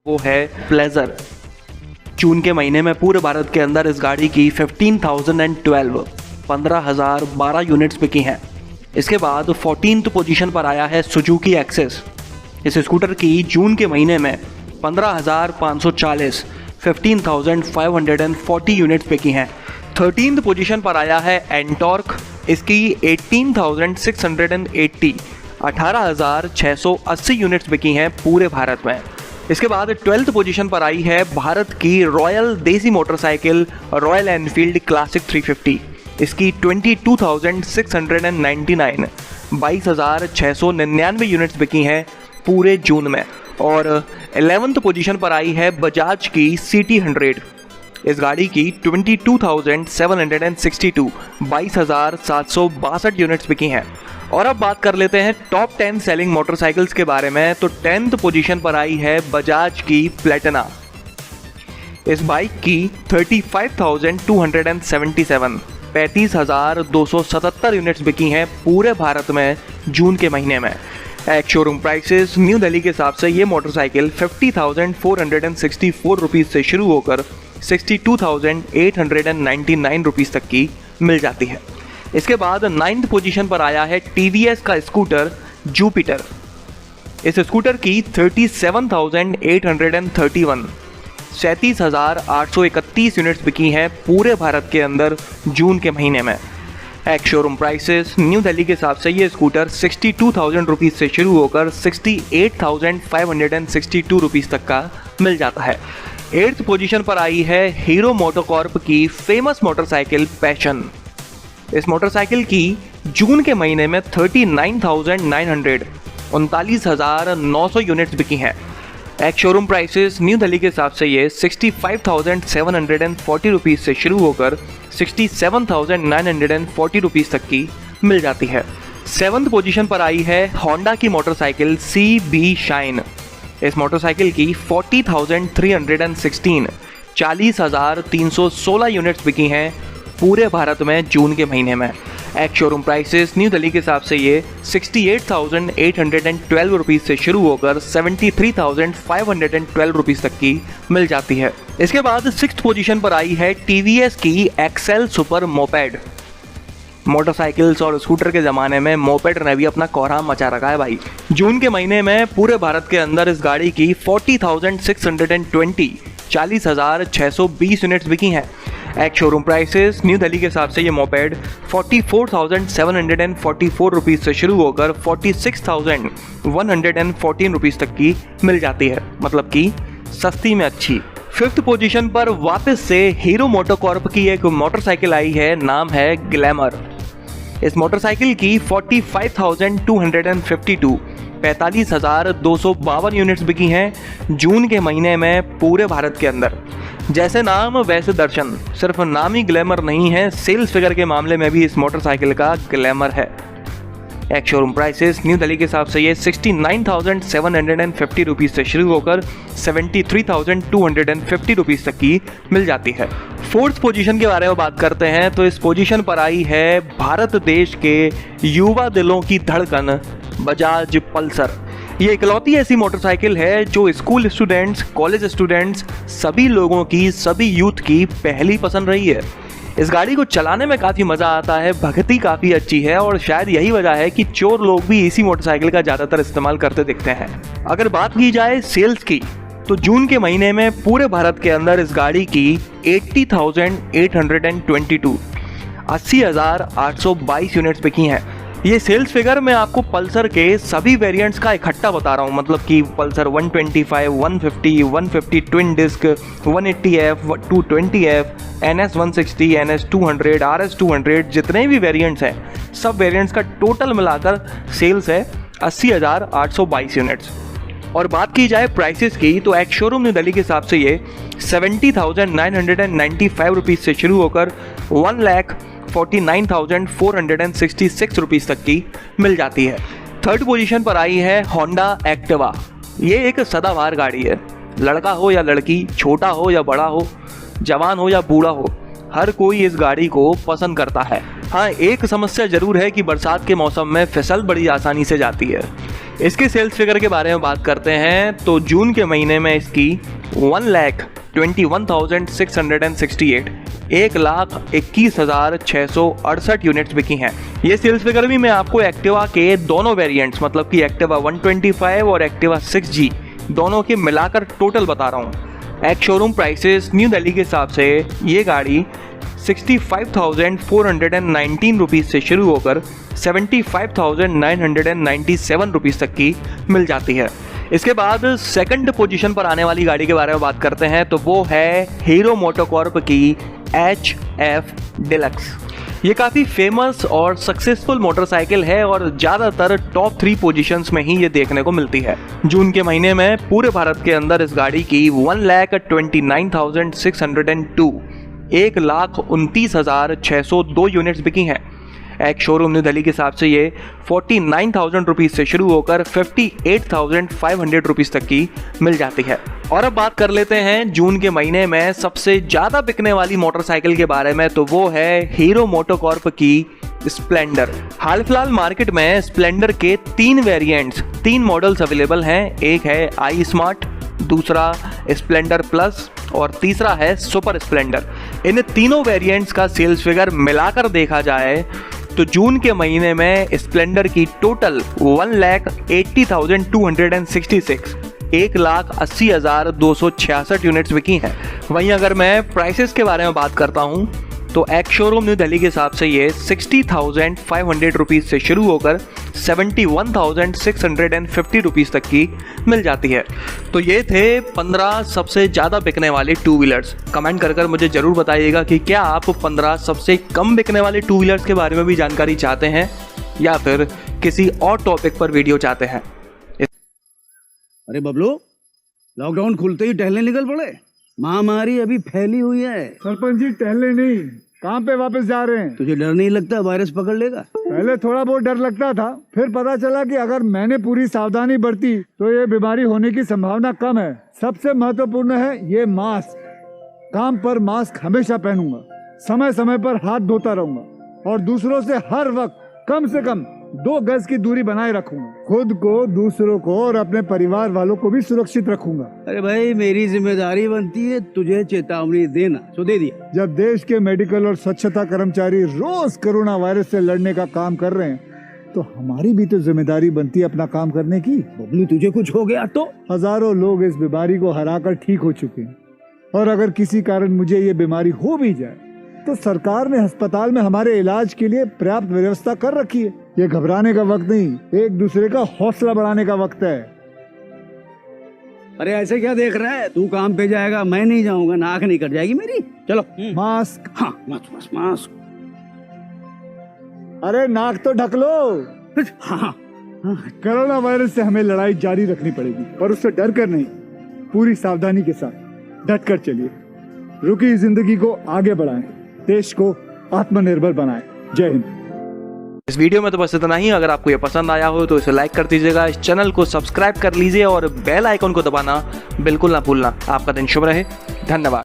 वो है प्लेजर। जून के महीने में पूरे भारत के अंदर इस गाड़ी की 15,012 यूनिट्स बिकी हैं। इसके बाद 14th पोजीशन पर आया है सुजुकी एक्सेस। इस स्कूटर की जून के महीने में 15,540 15,540 यूनिट्स बिकी हैं। 13th पोजीशन पर आया है एंटॉर्क। इसकी 18,680 18,680 यूनिट्स बिकी हैं पूरे भारत में। इसके बाद 12th पोजीशन पर आई है भारत की रॉयल देसी मोटरसाइकिल रॉयल एनफील्ड क्लासिक 350। इसकी 22,699 22,699 यूनिट्स बिकी हैं पूरे जून में। और 11th पोजीशन पर आई है बजाज की CT 100। इस गाड़ी की 22,762 22,762 यूनिट्स बिकी हैं। और अब बात कर लेते हैं टॉप 10 सेलिंग मोटरसाइकिल्स के बारे में। तो 10th पोजीशन पर आई है बजाज की प्लेटिना। इस बाइक की 35,277 35,277 यूनिट्स बिकी हैं पूरे भारत में जून के महीने में। एक शोरूम प्राइसेस न्यू दिल्ली के हिसाब से ये मोटरसाइकिल 50,464 रुपीज़ से शुरू होकर 62,899 रुपीज़ तक की मिल जाती है। इसके बाद 9th पोजीशन पर आया है TVS का स्कूटर जुपिटर। इस स्कूटर की 37,831 37,831 यूनिट्स बिकी हैं पूरे भारत के अंदर जून के महीने में। एक शोरूम प्राइसेस न्यू दिल्ली के हिसाब से ये स्कूटर 62,000 रुपीज़ से शुरू होकर 68,562 रुपीज़ तक का मिल जाता है। 8th पोजीशन पर आई है हीरो मोटोकॉर्प की फेमस मोटरसाइकिल पैशन। इस मोटरसाइकिल की जून के महीने में 39,900 39,900 यूनिट्स बिकी हैं। एक शोरूम प्राइसेस न्यू दिल्ली के हिसाब से ये 65,740 रुपीज़ से शुरू होकर 67,940 रुपीज़ तक की मिल जाती है। 7th पोजीशन पर आई है होंडा की मोटरसाइकिल CB शाइन। इस मोटरसाइकिल की 40,316 40,316 यूनिट्स बिकी हैं पूरे भारत में जून के महीने में। एक शोरूम प्राइसेस न्यू दिल्ली के हिसाब से ये 68,812 रुपीज़ से शुरू होकर 73,512 रुपीज़ तक की मिल जाती है। इसके बाद 6th पोजीशन पर आई है TVS की एक्सेल सुपर मोपेड। मोटरसाइकिल्स और स्कूटर के ज़माने में मोपेड ने भी अपना कोहराम मचा रखा है भाई। जून के महीने में पूरे भारत के अंदर इस गाड़ी की 40,620 40,620 यूनिट्स बिकी हैं। एक शोरूम प्राइसेस न्यू दिल्ली के हिसाब से ये मोपेड 44,744 रुपीज़ से शुरू होकर 46,114 रुपीज़ तक की मिल जाती है, मतलब कि सस्ती में अच्छी। 5th पोजीशन पर वापस से हीरो मोटोकॉर्प की एक मोटरसाइकिल आई है, नाम है ग्लैमर। इस मोटरसाइकिल की 45,252 45,252 यूनिट्स बिकी हैं जून के महीने में पूरे भारत के अंदर। जैसे नाम वैसे दर्शन, सिर्फ नाम ही ग्लैमर नहीं है, सेल्स फिगर के मामले में भी इस मोटरसाइकिल का ग्लैमर है। एक शोरूम प्राइसेस न्यू दिल्ली के हिसाब से ये 69,750 रुपीज़ से शुरू होकर 73,250 रुपीज़ तक की मिल जाती है। 4th पोजीशन के बारे में बात करते हैं तो इस पोजीशन पर आई है भारत देश के युवा दिलों की धड़कन बजाज पल्सर। ये इकलौती ऐसी मोटरसाइकिल है जो स्कूल स्टूडेंट्स, कॉलेज स्टूडेंट्स, सभी लोगों की, सभी यूथ की पहली पसंद रही है। इस गाड़ी को चलाने में काफ़ी मज़ा आता है, भगती काफ़ी अच्छी है और शायद यही वजह है कि चोर लोग भी इसी मोटरसाइकिल का ज़्यादातर इस्तेमाल करते दिखते हैं। अगर बात की जाए सेल्स की तो जून के महीने में पूरे भारत के अंदर इस गाड़ी की 80,822 80,822 यूनिट्स बिकी हैं। ये सेल्स फिगर मैं आपको पल्सर के सभी वेरिएंट्स का इकट्ठा बता रहा हूँ, मतलब कि Pulsar 125, 150, 150 twin disc, 180F, 220F, NS 160, NS 200, RS 200, जितने भी वेरिएंट्स हैं सब वेरिएंट्स का टोटल मिलाकर सेल्स है 80,822 यूनिट्स। और बात की जाए प्राइसेस की तो एक शोरूम न्यू दिल्ली के हिसाब से ये 70,995 रुपीज़ से शुरू होकर 1,49,466 रुपीज़ तक की मिल जाती है। 3rd पोजीशन पर आई है होंडा एक्टिवा। ये एक सदाबहार गाड़ी है, लड़का हो या लड़की, छोटा हो या बड़ा हो, जवान हो या बूढ़ा हो, हर कोई इस गाड़ी को पसंद करता है। हाँ, एक समस्या जरूर है कि बरसात के मौसम में फिसल बड़ी आसानी से जाती है। इसके सेल्स फिगर के बारे में बात करते हैं तो जून के महीने में इसकी 1,21,668 1,21,668 यूनिट्स बिकी हैं। ये सेल्स फिगर भी मैं आपको एक्टिवा के दोनों वेरिएंट्स मतलब कि एक्टिवा 125 और एक्टिवा 6G दोनों के मिलाकर टोटल बता रहा हूँ। Ex showroom prices new Delhi के हिसाब से ये गाड़ी 65,419 रुपीज़ से शुरू होकर 75,997 रुपीज़ तक की मिल जाती है। इसके बाद सेकंड पोजीशन पर आने वाली गाड़ी के बारे में बात करते हैं तो वो है हीरो मोटोकॉर्प की HF डिलक्स। ये काफ़ी फेमस और सक्सेसफुल मोटरसाइकिल है और ज़्यादातर टॉप 3 पोजीशंस में ही ये देखने को मिलती है। जून के महीने में पूरे भारत के अंदर इस गाड़ी की 1,29,602 1,29,602 यूनिट्स बिकी हैं। एक शोरूम न्यू दिल्ली के हिसाब से ये 49,000 रुपीज़ से शुरू होकर 58,500 रुपीज़ तक की मिल जाती है। और अब बात कर लेते हैं जून के महीने में सबसे ज़्यादा बिकने वाली मोटरसाइकिल के बारे में तो वो है हीरो मोटोकॉर्प की स्प्लेंडर। हाल फिलहाल मार्केट में स्प्लेंडर के 3 वेरिएंट्स 3 मॉडल्स अवेलेबल हैं। एक है आई स्मार्ट, दूसरा स्प्लेंडर प्लस और तीसरा है सुपर स्प्लेंडर। इन तीनों वेरिएंट्स का सेल्स फिगर मिलाकर देखा जाए तो जून के महीने में स्प्लेंडर की टोटल 1,80,266 1,80,266 यूनिट्स बिकी हैं। वहीं अगर मैं प्राइसेस के बारे में बात करता हूं तो एक्स शोरूम न्यू दिल्ली के हिसाब से ये 60,500 रुपीज़ से शुरू होकर 71,650 रुपीज़ तक की मिल जाती है। तो ये थे 15 सबसे ज़्यादा बिकने वाले टू व्हीलर्स। कमेंट कर मुझे ज़रूर बताइएगा कि क्या आप 15 सबसे कम बिकने वाले टू व्हीलर्स के बारे में भी जानकारी चाहते हैं या फिर किसी और टॉपिक पर वीडियो चाहते हैं। अरे बबलू, लॉकडाउन खुलते ही टहलने निकल पड़े। महामारी अभी फैली हुई है। सरपंच जी टहलने नहीं, कहाँ पे वापस जा रहे हैं? तुझे डर नहीं लगता वायरस पकड़ लेगा? पहले थोड़ा बहुत डर लगता था, फिर पता चला कि अगर मैंने पूरी सावधानी बरती तो ये बीमारी होने की संभावना कम है। सबसे महत्वपूर्ण है ये मास्क। काम पर मास्क हमेशा पहनूंगा, समय समय पर हाथ धोता रहूंगा और दूसरों से हर वक्त कम से कम 2 गज की दूरी बनाए रखूंगा। खुद को, दूसरों को और अपने परिवार वालों को भी सुरक्षित रखूंगा। अरे भाई, मेरी जिम्मेदारी बनती है तुझे चेतावनी देना, तो दे दिया। जब देश के मेडिकल और स्वच्छता कर्मचारी रोज कोरोना वायरस से लड़ने का काम कर रहे हैं तो हमारी भी तो जिम्मेदारी बनती है अपना काम करने की। बबलू, तुझे कुछ हो गया तो? हजारों लोग इस बीमारी को हराकर ठीक हो चुके हैं और अगर किसी कारण मुझे ये बीमारी हो भी जाए तो सरकार ने अस्पताल में हमारे इलाज के लिए पर्याप्त व्यवस्था कर रखी है। ये घबराने का वक्त नहीं, एक दूसरे का हौसला बढ़ाने का वक्त है। अरे ऐसे क्या देख रहा है? तू काम पे जाएगा, मैं नहीं जाऊंगा, नाक नहीं कट जाएगी मेरी। चलो मास्क। हाँ, मास्क मास्क। अरे नाक तो ढक लो। हाँ। कोरोना वायरस से हमें लड़ाई जारी रखनी पड़ेगी पर उससे डर कर नहीं, पूरी सावधानी के साथ डट कर चलिए। रुकी जिंदगी को आगे बढ़ाएं, देश को आत्मनिर्भर बनाएं। जय हिंद। इस वीडियो में तो बस इतना ही। अगर आपको ये पसंद आया हो तो इसे लाइक कर दीजिएगा, इस चैनल को सब्सक्राइब कर लीजिए और बेल आइकन को दबाना बिल्कुल ना भूलना। आपका दिन शुभ रहे। धन्यवाद।